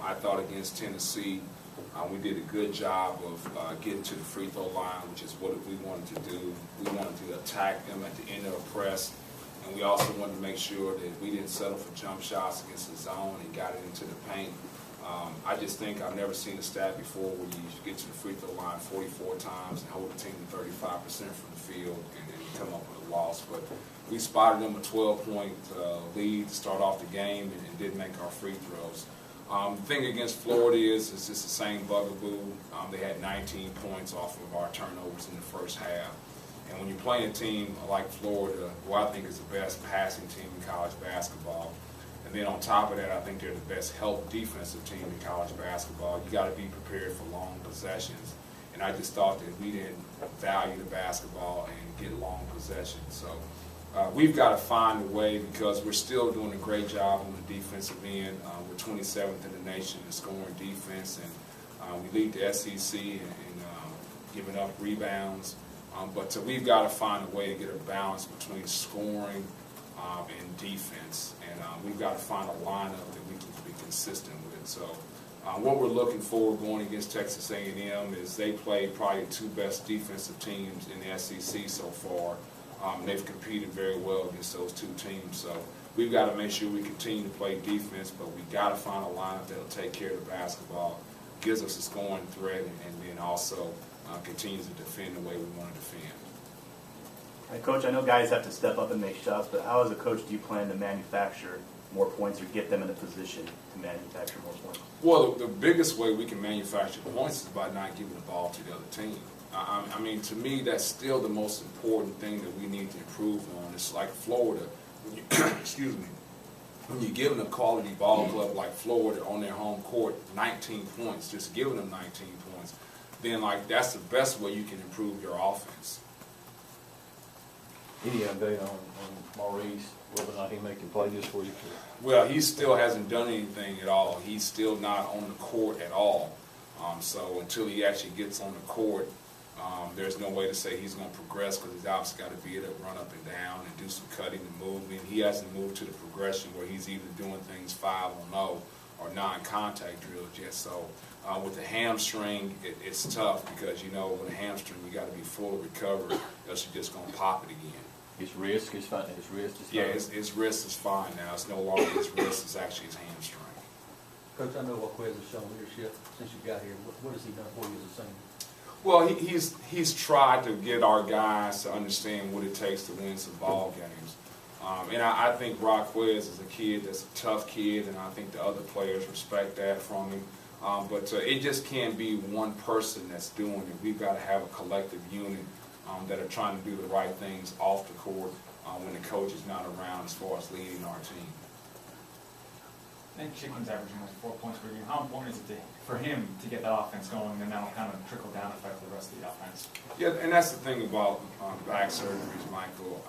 I thought against Tennessee, we did a good job of getting to the free throw line, which is what we wanted to do. We wanted to attack them at the end of the press, and we also wanted to make sure that we didn't settle for jump shots against the zone and got it into the paint. I just think I've never seen a stat before where you get to the free throw line 44 times and hold the team to 35% from the field and then come up with a loss. But we spotted them a 12-point lead to start off the game and did make our free throws. The thing against Florida is it's just the same bugaboo. They had 19 points off of our turnovers in the first half. And when you're playing a team like Florida, who I think is the best passing team in college basketball, and then on top of that, I think they're the best help defensive team in college basketball, you got to be prepared for long possessions. And I just thought that we didn't value the basketball and get long possessions. So we've got to find a way, because we're still doing a great job on the defensive end. We're 27th in the nation in scoring defense, and we lead the SEC in giving up rebounds. But we've got to find a way to get a balance between scoring and defense, and we've got to find a lineup that we can be consistent with. So what we're looking for going against Texas A&M is they play probably the two best defensive teams in the SEC so far. They've competed very well against those two teams, so we've got to make sure we continue to play defense, but we've got to find a lineup that'll take care of the basketball, gives us a scoring threat, and then also continues to defend the way we want to defend. Hey, Coach, I know guys have to step up and make shots, but how as a coach do you plan to manufacture more points or get them in a position to manufacture more points? Well, the biggest way we can manufacture points is by not giving the ball to the other team. I mean, to me, that's still the most important thing that we need to improve on. It's like Florida. When you, excuse me. When you're giving a quality ball club like Florida on their home court 19 points, just giving them 19 points, then that's the best way you can improve your offense. Any update on Maurice, whether or not he making play this week? Well, he still hasn't done anything at all. He's still not on the court at all. So until he actually gets on the court, there's no way to say he's going to progress, because he's obviously got to be able to run up and down and do some cutting and movement. He hasn't moved to the progression where he's either doing things 5-on-0 or non-contact drills yet. So with the hamstring, it's tough, because, you know, with a hamstring, you got to be fully recovered, else you're just going to pop it again. His wrist is fine. His wrist is fine. Yeah, his wrist is fine now. It's no longer his wrist; it's actually his hamstring. Coach, I know Jaquez has shown leadership since you got here. What has he done for you as a senior? Well, he's tried to get our guys to understand what it takes to win some ball games. And I think Jaquez is a kid that's a tough kid, and I think the other players respect that from him. But it just can't be one person that's doing it. We've got to have a collective unit that are trying to do the right things off the court when the coach is not around, as far as leading our team. I think Chicken's averaging like 4 points per game. How important is it for him to get that offense going, and that'll kind of trickle down effect to the rest of the offense? Yeah, and that's the thing about back surgeries, Michael.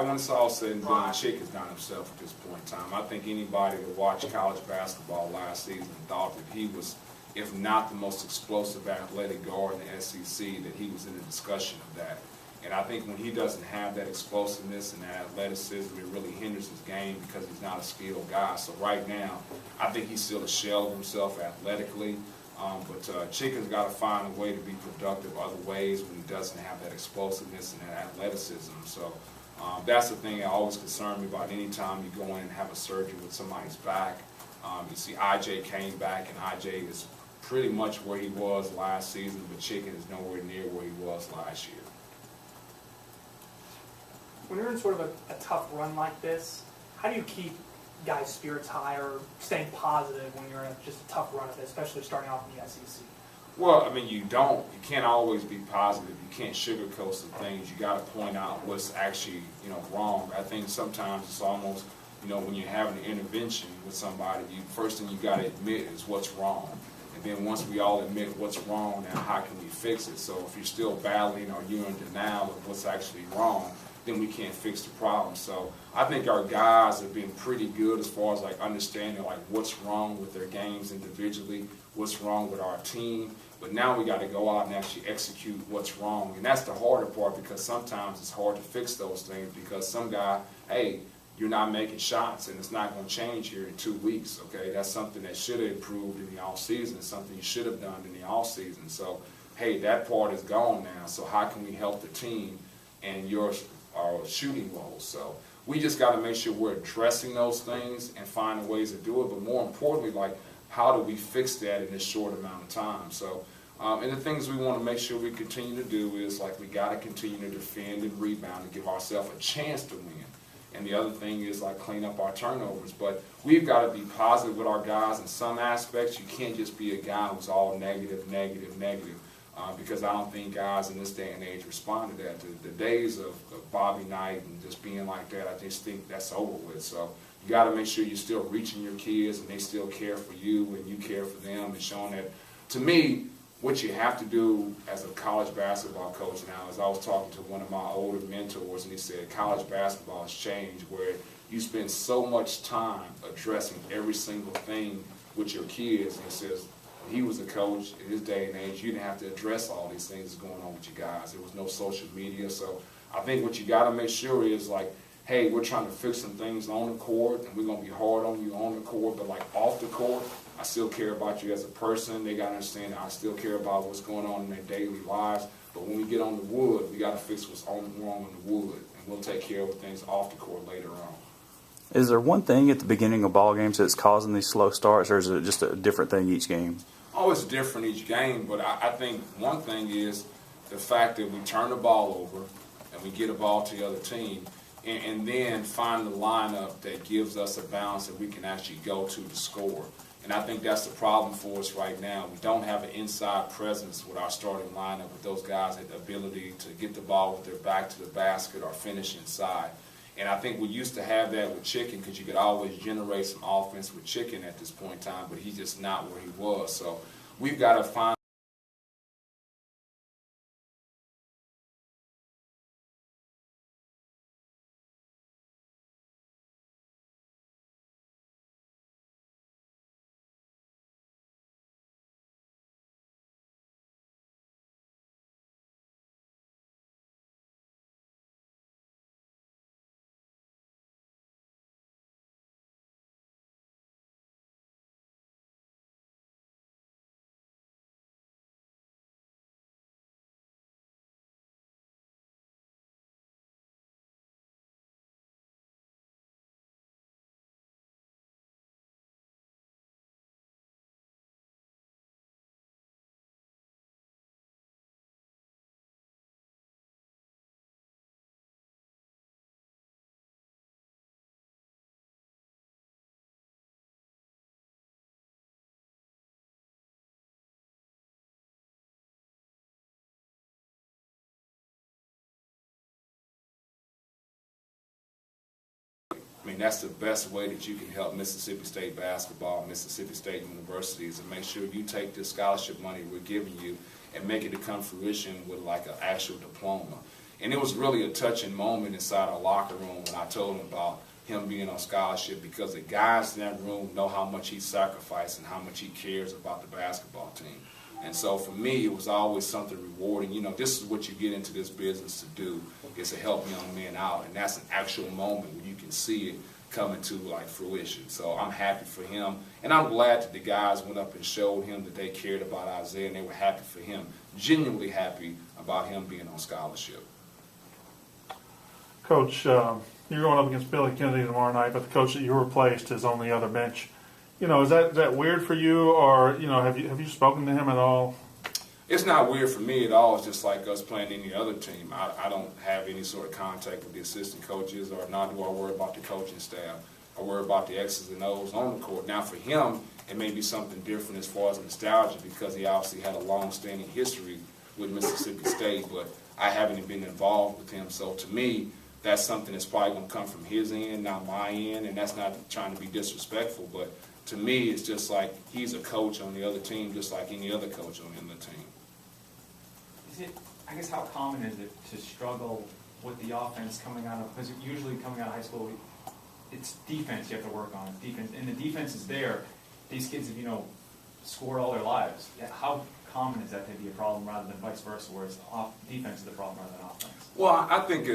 When it's all said and done, Chick is not himself at this point in time. I think anybody that watched college basketball last season thought that he was, if not the most explosive athletic guard in the SEC, that he was in the discussion of that. And I think when he doesn't have that explosiveness and that athleticism, it really hinders his game, because he's not a skilled guy. So right now, I think he's still a shell of himself athletically. But Chicken's got to find a way to be productive other ways when he doesn't have that explosiveness and that athleticism. So that's the thing that always concerns me about any time you go in and have a surgery with somebody's back. You see IJ came back, and IJ is pretty much where he was last season, but Chicken is nowhere near where he was last year. When you're in sort of a tough run like this, how do you keep guys' spirits high or staying positive when you're in just a tough run of it, especially starting off in the SEC? Well, I mean, you can't always be positive. You can't sugarcoat some things. You got to point out what's actually, wrong. I think sometimes it's almost, when you're having an intervention with somebody, first thing you got to admit is what's wrong. And then once we all admit what's wrong, now how can we fix it? So if you're still battling or you're in denial of what's actually wrong, then we can't fix the problem. So I think our guys have been pretty good as far as understanding what's wrong with their games individually, what's wrong with our team. But now we got to go out and actually execute what's wrong. And that's the harder part, because sometimes it's hard to fix those things, because some guy, hey, you're not making shots, and it's not going to change here in 2 weeks, okay? That's something that should have improved in the offseason, something you should have done in the offseason. So, hey, that part is gone now, so how can we help the team and your shooting roles? So we just got to make sure we're addressing those things and finding ways to do it, but more importantly, like, how do we fix that in this short amount of time? So, and the things we want to make sure we continue to do is, like, we got to continue to defend and rebound and give ourselves a chance to win. And the other thing is, like, clean up our turnovers. But we've got to be positive with our guys in some aspects. You can't just be a guy who's all negative, because I don't think guys in this day and age respond to that. The days of Bobby Knight and just being like that, I just think that's over with. So you got to make sure you're still reaching your kids and they still care for you and you care for them, and showing that, to me, what you have to do as a college basketball coach now is, I was talking to one of my older mentors, and he said college basketball has changed where you spend so much time addressing every single thing with your kids. And he says when he was a coach in his day and age, you didn't have to address all these things going on with you guys. There was no social media. So I think what you got to make sure is, like, hey, we're trying to fix some things on the court, and we're going to be hard on you on the court, but, like, off the court, I still care about you as a person. They got to understand that I still care about what's going on in their daily lives. But when we get on the wood, we got to fix what's wrong in the wood, and we'll take care of things off the court later on. Is there one thing at the beginning of ball games that's causing these slow starts, or is it just a different thing each game? Oh, it's different each game, but I think one thing is the fact that we turn the ball over and we get a ball to the other team, and then find the lineup that gives us a balance that we can actually go to score. And I think that's the problem for us right now. We don't have an inside presence with our starting lineup, with those guys that the ability to get the ball with their back to the basket or finish inside. And I think we used to have that with Chicken, because you could always generate some offense with Chicken at this point in time, but he's just not where he was. So we've got to find that's the best way that you can help Mississippi State basketball, Mississippi State University, is to make sure you take this scholarship money we're giving you and make it to come fruition with, like, an actual diploma. And it was really a touching moment inside our locker room when I told him about him being on scholarship, because the guys in that room know how much he sacrificed and how much he cares about the basketball team. And so for me, it was always something rewarding. You know, this is what you get into this business to do, is to help young men out. And that's an actual moment where you can see it coming to, like, fruition. So I'm happy for him. And I'm glad that the guys went up and showed him that they cared about Isaiah, and they were happy for him, genuinely happy about him being on scholarship. Coach, you're going up against Billy Kennedy tomorrow night, but the coach that you replaced is on the other bench. You know, is that weird for you, or, you know, have you spoken to him at all? It's not weird for me at all. It's just like us playing any other team. I don't have any sort of contact with the assistant coaches, or not do I worry about the coaching staff. I worry about the X's and O's on the court. Now for him, it may be something different as far as nostalgia, because he obviously had a long-standing history with Mississippi State, but I haven't been involved with him. So to me, that's something that's probably going to come from his end, not my end, and that's not trying to be disrespectful, but to me, it's just like he's a coach on the other team, just like any other coach on the other team. Is it, I guess, how common is it to struggle with the offense coming out of, because usually coming out of high school, it's defense you have to work on. It's defense, and the defense is there. These kids have, scored all their lives. Yeah, how common is that to be a problem rather than vice versa, where it's defense is the problem rather than offense? Well, I think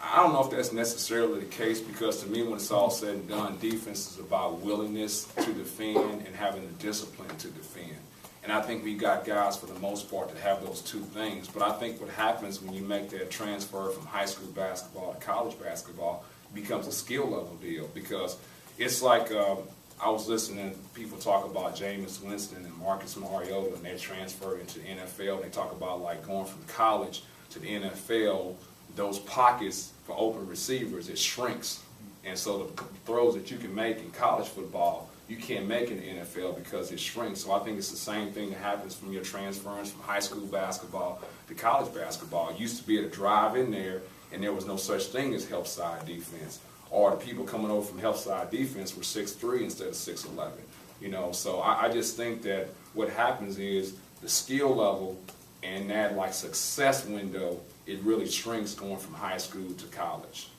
I don't know if that's necessarily the case, because to me, when it's all said and done, defense is about willingness to defend and having the discipline to defend. And I think we got guys for the most part that have those two things. But I think what happens when you make that transfer from high school basketball to college basketball, it becomes a skill level deal, because it's like I was listening to people talk about Jameis Winston and Marcus Mariota, and they transfer into the NFL. And they talk about like going from college to the NFL, those pockets for open receivers, it shrinks. And so the throws that you can make in college football, you can't make in the NFL because it shrinks. So I think it's the same thing that happens from your transference from high school basketball to college basketball. It used to be able to drive in there, and there was no such thing as help side defense. Or the people coming over from help side defense were 6'3" instead of 6'11". You know, so I just think that what happens is the skill level and that like success window, it really shrinks going from high school to college.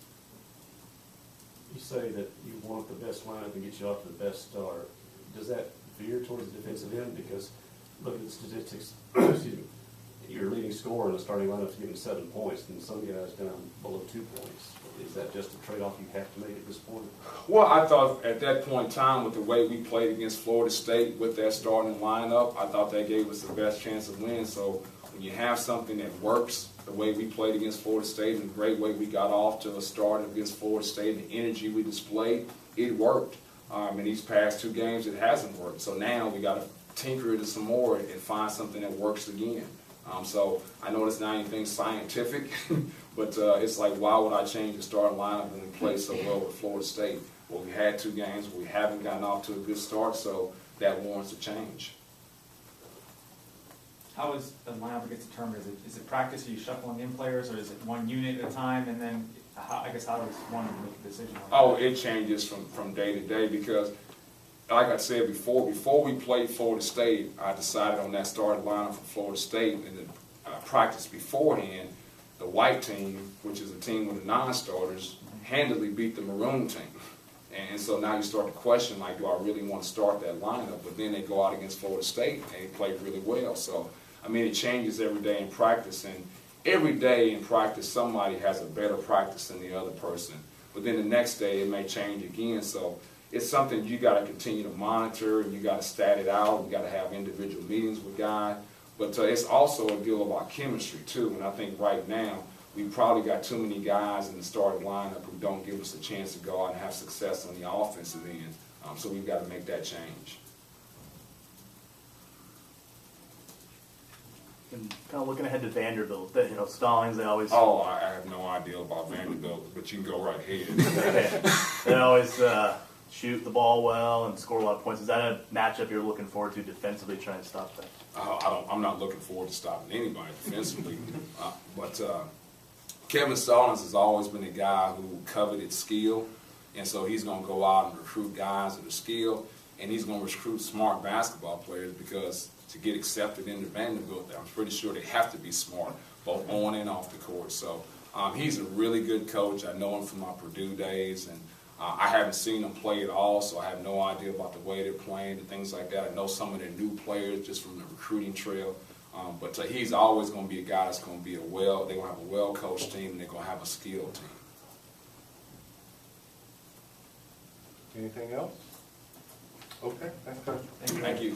You say that you want the best lineup to get you off to the best start. Does that veer towards the defensive end? Because look at the statistics, excuse me, your leading scorer in the starting lineup is given 7 points, and some guys down below 2 points. Is that just a trade-off you have to make at this point? Well, I thought at that point in time, with the way we played against Florida State with that starting lineup, I thought that gave us the best chance of winning. So when you have something that works, the way we played against Florida State and the great way we got off to a start against Florida State and the energy we displayed, it worked. In these past 2 games, it hasn't worked. So now we got to tinker it some more and find something that works again. So I know it's not anything scientific, but it's like, why would I change the starting lineup when we played so well with Florida State? Well, we had 2 games where we haven't gotten off to a good start, so that warrants a change. How is the lineup gets determined? Is it practice? Are you shuffling in players, or is it one unit at a time? And then, I guess, how does one make a decision? Oh, it changes from day to day, because, like I said before we played Florida State, I decided on that starting lineup for Florida State, and the practice beforehand, the white team, which is a team with the non-starters, handily beat the maroon team. And so now you start to question, like, do I really want to start that lineup? But then they go out against Florida State, and they play really well. So, I mean, it changes every day in practice, and every day in practice, somebody has a better practice than the other person. But then the next day, it may change again. So it's something you got to continue to monitor, and you got to stat it out, and you got to have individual meetings with guys. But it's also a deal about chemistry, too. And I think right now, we probably got too many guys in the starting lineup who don't give us a chance to go out and have success on the offensive end. So we've got to make that change. And kind of looking ahead to Vanderbilt, you know, Stallings, they always Oh, I have no idea about Vanderbilt, but you can go right ahead. they always shoot the ball well and score a lot of points. Is that a matchup you're looking forward to defensively, trying to stop that? I'm not looking forward to stopping anybody defensively. But Kevin Stallings has always been a guy who coveted skill, and so he's going to go out and recruit guys that are skilled, and he's going to recruit smart basketball players, because to get accepted into Vanderbilt, I'm pretty sure they have to be smart, both on and off the court. So he's a really good coach. I know him from my Purdue days, and I haven't seen them play at all, so I have no idea about the way they're playing and things like that. I know some of their new players just from the recruiting trail. But he's always going to be a guy that's going to be they're going to have a well-coached team, and they're going to have a skilled team. Anything else? Okay, thanks, Coach. Thank you.